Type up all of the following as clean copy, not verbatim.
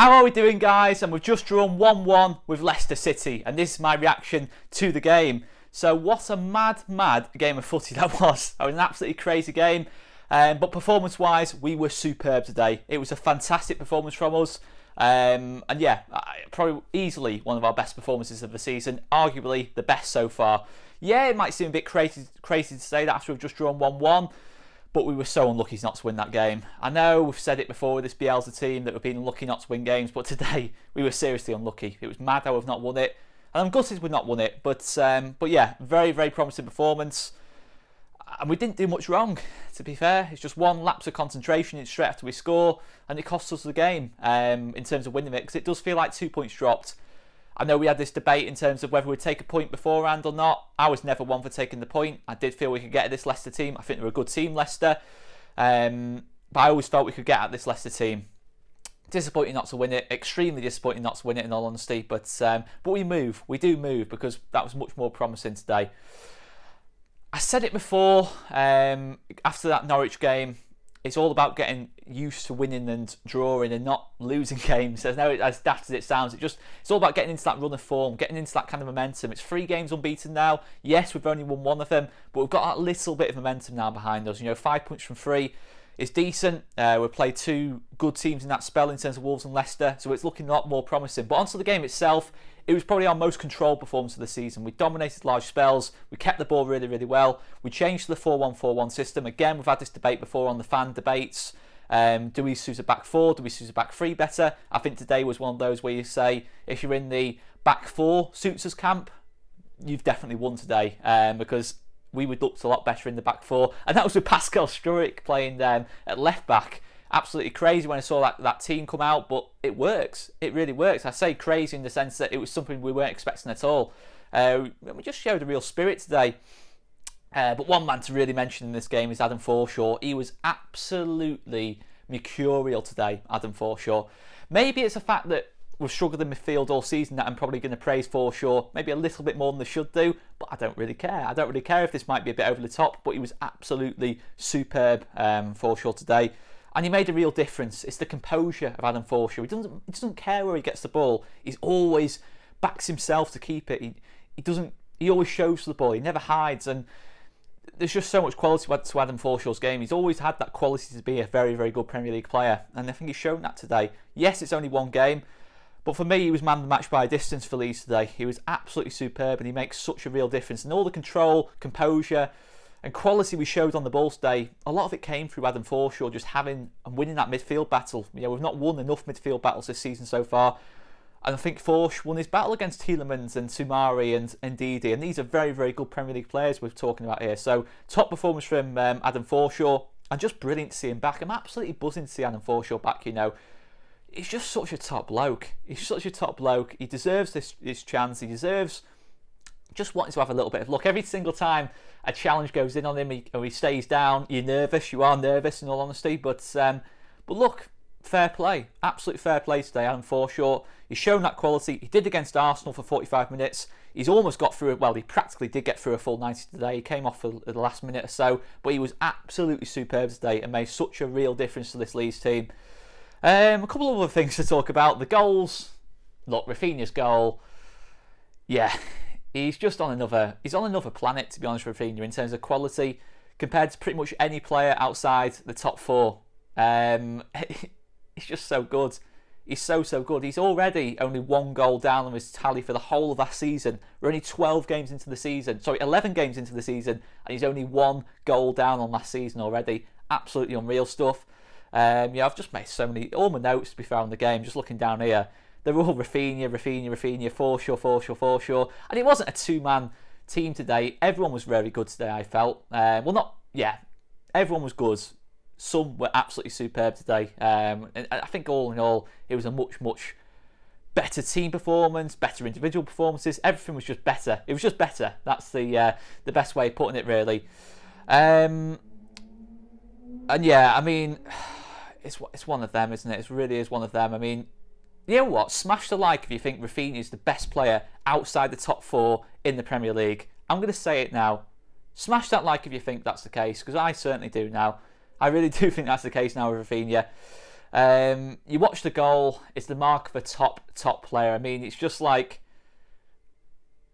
How are we doing, guys? And we've just drawn 1-1 with Leicester City, and this is my reaction to the game. So what a mad game of footy that was. That was an absolutely crazy game, but performance-wise, we were superb today. It was a fantastic performance from us, and yeah, probably easily one of our best performances of the season, arguably the best so far. Yeah, it might seem a bit crazy to say that after we've just drawn 1-1, but we were so unlucky not to win that game. I know we've said it before with this Bielsa team that we've been unlucky not to win games, but today we were seriously unlucky. It was mad how we've not won it, and I'm gutted we've not won it. But yeah, very promising performance, and we didn't do much wrong. To be fair, it's just one lapse of concentration straight after we score, and it costs us the game in terms of winning it, because it does feel like 2 points dropped. I know we had this debate in terms of whether we'd take a point beforehand or not. I was never one for taking the point. I did feel we could get at this Leicester team. I think they're a good team, Leicester. But I always felt we could get at this Leicester team. Disappointing not to win it. Extremely disappointing not to win it, in all honesty. But we move. We do move, because that was much more promising today. I said it before, after that Norwich game, it's all about getting used to winning and drawing and not losing games. As daft as it sounds, it's all about getting into that run of form, getting into that kind of momentum. It's 3 games unbeaten now. Yes, we've only won 1 of them, but we've got that little bit of momentum now behind us. You know, 5 points from 3 is decent. We've played 2 good teams in that spell in terms of Wolves and Leicester, so it's looking a lot more promising. But onto the game itself, it was probably our most controlled performance of the season. We dominated large spells. We kept the ball really well. We changed to the 4-1-4-1 system. Again, we've had this debate before on the fan debates. Do we suit a back 4? Do we suit a back 3 better? I think today was one of those where you say, if you're in the back 4 suits us camp, you've definitely won today, because we would look a lot better in the back 4. And that was with Pascal Struijk playing at left back. Absolutely crazy when I saw that team come out, but it works. It really works. I say crazy in the sense that it was something we weren't expecting at all. We just showed a real spirit today. But one man to really mention in this game is Adam FORSHAW. He was absolutely mercurial today, Adam FORSHAW. Maybe it's the fact that we've struggled in midfield all season that I'm probably going to praise FORSHAW maybe a little bit more than they should do, but I don't really care. I don't really care if this might be a bit over the top, but he was absolutely superb, FORSHAW today. And he made a real difference. It's the composure of Adam FORSHAW. He doesn't care where he gets the ball. He's always backs himself to keep it. He always shows the ball. He never hides. And there's just so much quality to Adam FORSHAW's game. He's always had that quality to be a very good Premier League player. And I think he's shown that today. Yes, it's only 1 game. But for me, he was man of the match by a distance for Leeds today. He was absolutely superb, and he makes such a real difference. And all the control, composure, and quality we showed on the ball today, a lot of it came through Adam FORSHAW just having and winning that midfield battle. You know, we've not won enough midfield battles this season so far, and I think FORSHAW won his battle against Tielemans and Soumaré and Ndidi, and these are very good Premier League players we're talking about here. So top performance from Adam FORSHAW, and just brilliant to see him back. I'm absolutely buzzing to see Adam FORSHAW back. You know, he's just such a top bloke. He's such a top bloke. He deserves this chance. He deserves just wanting to have a little bit of luck. Every single time a challenge goes in on him, he stays down, you're nervous. You are nervous, in all honesty. But look, fair play. Absolute fair play today, Adam FORSHAW. He's shown that quality. He did against Arsenal for 45 minutes. He's almost got through it. Well, he practically did get through a full 90 today. He came off at the last minute or so. But he was absolutely superb today and made such a real difference to this Leeds team. A couple of other things to talk about. The goals. Look, Rafinha's goal. Yeah. He's on another planet, to be honest, Rafinha, in terms of quality, compared to pretty much any player outside the top 4. He's just so good. He's so good. He's already only 1 goal down on his tally for the whole of that season. We're only 11 games into the season, and he's only 1 goal down on last season already. Absolutely unreal stuff. Yeah, I've just made all my notes, to be fair, on the game, just looking down here. They're all Rafinha, FORSHAW. And it wasn't a 2-man team today. Everyone was very good today, I felt. Everyone was good. Some were absolutely superb today. And I think all in all, it was a much better team performance, better individual performances. Everything was just better. It was just better. That's the best way of putting it, really. And yeah, I mean, it's one of them, isn't it? It really is one of them. I mean, you know what? Smash the like if you think Rafinha is the best player outside the top 4 in the Premier League. I'm going to say it now. Smash that like if you think that's the case, because I certainly do now. I really do think that's the case now with Rafinha. You watch the goal, it's the mark of a top player. I mean, it's just like,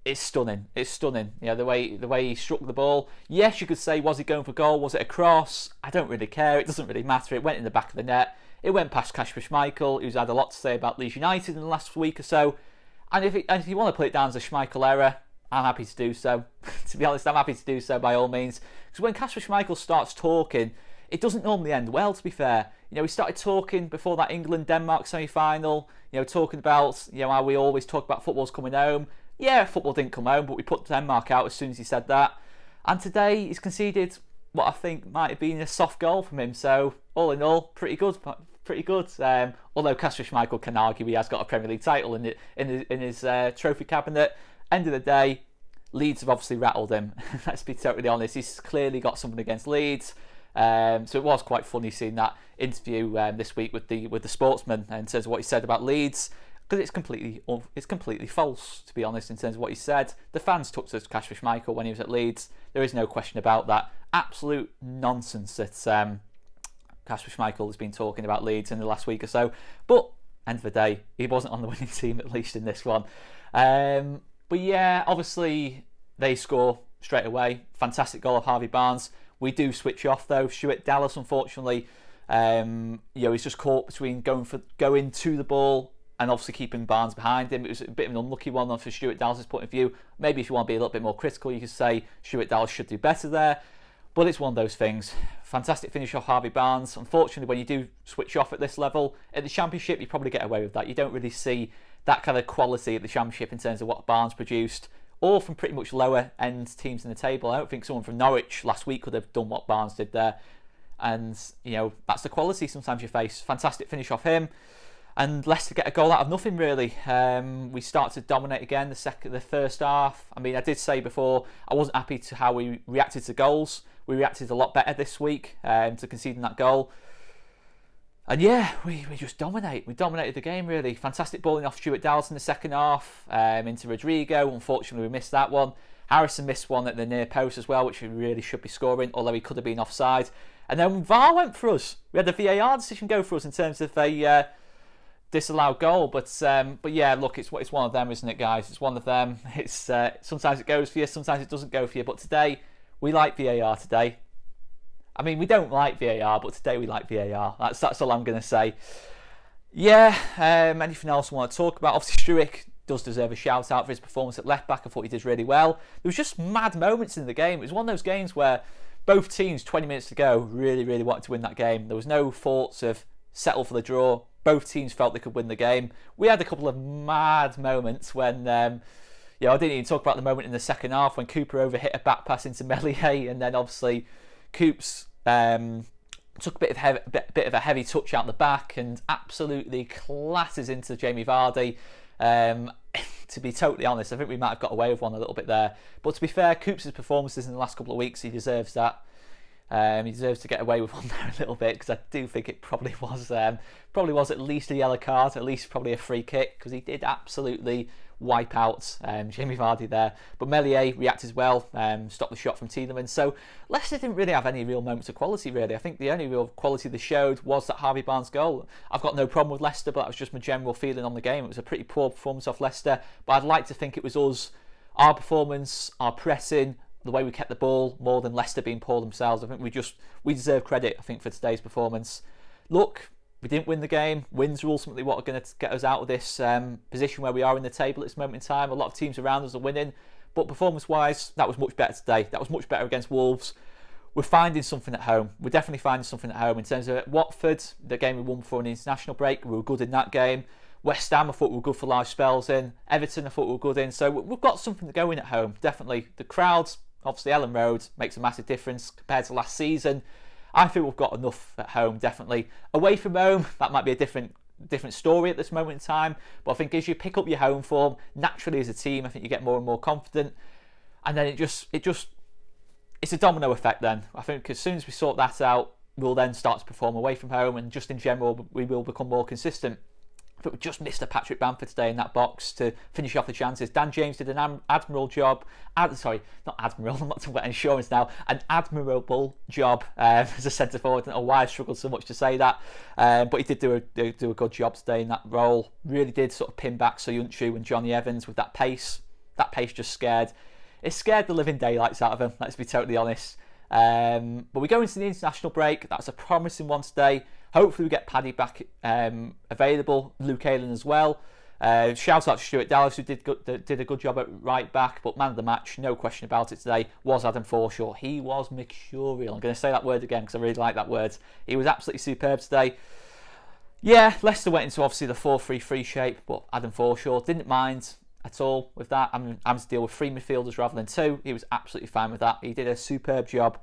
it's stunning. It's stunning. You know, the way he struck the ball. Yes, you could say, was he going for goal? Was it a cross? I don't really care. It doesn't really matter. It went in the back of the net. It went past 𝐘𝐕 Schmeichel, who's had a lot to say about Leeds United in the last week or so. And if you want to put it down as a Schmeichel error, I'm happy to do so. To be honest, I'm happy to do so by all means. Because when 𝐘𝐕 Schmeichel starts talking, it doesn't normally end well, to be fair. You know, we started talking before that England-Denmark semi-final, you know, talking about, you know, how we always talk about football's coming home. Yeah, football didn't come home, but we put Denmark out as soon as he said that. And today, he's conceded what I think might have been a soft goal from him. So, all in all, pretty good. Pretty good. Although 𝐘𝐕 Schmeichel can argue he has got a Premier League title in his trophy cabinet. End of the day, Leeds have obviously rattled him. Let's be totally honest. He's clearly got something against Leeds. So it was quite funny seeing that interview this week with the Sportsman in terms of what he said about Leeds, because it's completely false, to be honest, in terms of what he said. The fans took to 𝐘𝐕 Schmeichel when he was at Leeds. There is no question about that. Absolute nonsense that 𝐘𝐕 Schmeichel has been talking about Leeds in the last week or so. But end of the day, he wasn't on the winning team, at least in this one. But yeah, obviously they score straight away. Fantastic goal of Harvey Barnes. We do switch off though. Stuart Dallas, unfortunately, you know, he's just caught between going to the ball and obviously keeping Barnes behind him. It was a bit of an unlucky one for Stuart Dallas' point of view. Maybe if you want to be a little bit more critical, you could say Stuart Dallas should do better there. But it's one of those things. Fantastic finish off Harvey Barnes. Unfortunately, when you do switch off at this level, at the Championship, you probably get away with that. You don't really see that kind of quality at the Championship in terms of what Barnes produced, or from pretty much lower end teams in the table. I don't think someone from Norwich last week could have done what Barnes did there. And, you know, that's the quality sometimes you face. Fantastic finish off him. And Leicester get a goal out of nothing, really. We start to dominate again the first half. I mean, I did say before, I wasn't happy to how we reacted to goals. We reacted a lot better this week to conceding that goal. And yeah, we just dominate. We dominated the game, really. Fantastic balling off Stuart Dallas in the second half into Rodrigo. Unfortunately, we missed that one. Harrison missed one at the near post as well, which we really should be scoring, although he could have been offside. And then VAR went for us. We had the VAR decision go for us in terms of a disallowed goal. But yeah, look, it's one of them, isn't it, guys? It's one of them. It's sometimes it goes for you, sometimes it doesn't go for you. But today, we like VAR today. I mean, we don't like VAR, but today we like VAR. That's all I'm going to say. Yeah, anything else I want to talk about? Obviously, Struijk does deserve a shout out for his performance at left back. I thought he did really well. There was just mad moments in the game. It was one of those games where both teams, 20 minutes to go, really, really wanted to win that game. There was no thoughts of settle for the draw. Both teams felt they could win the game. We had a couple of mad moments when... yeah, I didn't even talk about the moment in the second half when Cooper overhit a back pass into Meslier, and then obviously Coops took a bit of a heavy touch out the back and absolutely classes into Jamie Vardy. To be totally honest, I think we might have got away with one a little bit there. But to be fair, Coops' performances in the last couple of weeks, he deserves that. He deserves to get away with one there a little bit, because I do think it probably was at least a yellow card, at least probably a free kick, because he did absolutely wipe out Jamie Vardy there. But Meslier reacted well, stopped the shot from Tielemans. So Leicester didn't really have any real moments of quality, really. I think the only real quality they showed was that Harvey Barnes goal. I've got no problem with Leicester, but that was just my general feeling on the game. It was a pretty poor performance off Leicester, but I'd like to think it was us, our performance, our pressing, the way we kept the ball, more than Leicester being poor themselves. I think we deserve credit, I think, for today's performance. Look, we didn't win the game. Wins are ultimately what are going to get us out of this position where we are in the table at this moment in time. A lot of teams around us are winning, but performance-wise, that was much better today. That was much better against Wolves. We're finding something at home. We're definitely finding something at home. In terms of Watford, the game we won before an international break, we were good in that game. West Ham, I thought we were good for large spells in. Everton, I thought we were good in. So we've got something going at home, definitely. The crowds, obviously Ellen Road, makes a massive difference compared to last season. I think we've got enough at home, definitely. Away from home, that might be a different story at this moment in time. But I think as you pick up your home form, naturally as a team, I think you get more and more confident. And then it's a domino effect then. I think as soon as we sort that out, we'll then start to perform away from home, and just in general, we will become more consistent. But we just missed a Patrick Bamford today in that box to finish off the chances. Dan James did an admirable job. Sorry, not admirable, I'm not talking about insurance now. An admirable job as a centre forward. I don't know why I struggled so much to say that. But he did do a good job today in that role. Really did sort of pin back 𝐿UFC and Jonny Evans with that pace. That pace just scared the living daylights out of him, let's be totally honest. But we go into the international break. That's a promising one today. Hopefully we get Paddy back available, Luke Ayling as well. Shout out to Stuart Dallas, who did a good job at right back, but man of the match, no question about it today, was Adam FORSHAW. He was MERCURIAL. I'm going to say that word again because I really like that word. He was absolutely superb today. Yeah, Leicester went into obviously the 4-3-3 shape, but Adam FORSHAW didn't mind at all with that. I'm to deal with 3 midfielders rather than 2. He was absolutely fine with that. He did a superb job.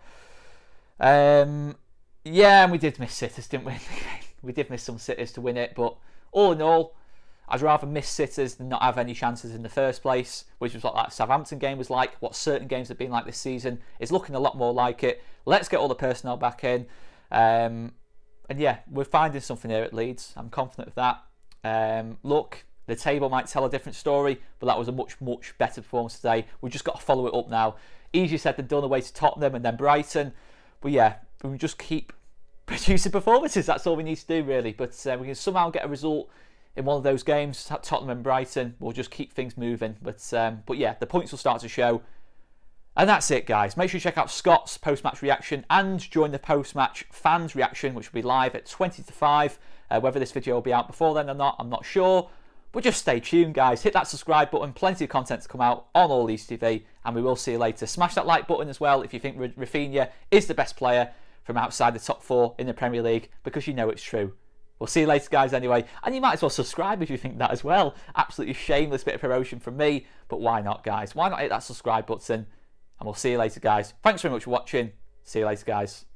Yeah, and we did miss sitters, didn't we? We did miss some sitters to win it, but all in all, I'd rather miss sitters than not have any chances in the first place, which was what that Southampton game was like, what certain games have been like this season. It's looking a lot more like it. Let's get all the personnel back in. And yeah, we're finding something here at Leeds. I'm confident of that. Look, the table might tell a different story, but that was a much, much better performance today. We've just got to follow it up now. Easier said than done away to Tottenham and then Brighton. But yeah, we just keep producing performances. That's all we need to do, really. But we can somehow get a result in one of those games, Tottenham and Brighton. We'll just keep things moving. But yeah, the points will start to show. And that's it, guys. Make sure you check out Scott's post-match reaction and join the post-match fans reaction, which will be live at 20 to 5. Whether this video will be out before then or not, I'm not sure. But just stay tuned, guys. Hit that subscribe button. Plenty of content to come out on All Leeds TV, and we will see you later. Smash that like button as well if you think Raphinha is the best player from outside the top 4 in the Premier League, because you know it's true. We'll see you later, guys, anyway. And you might as well subscribe if you think that as well. Absolutely shameless bit of promotion from me, but why not, guys? Why not hit that subscribe button? And we'll see you later, guys. Thanks very much for watching. See you later, guys.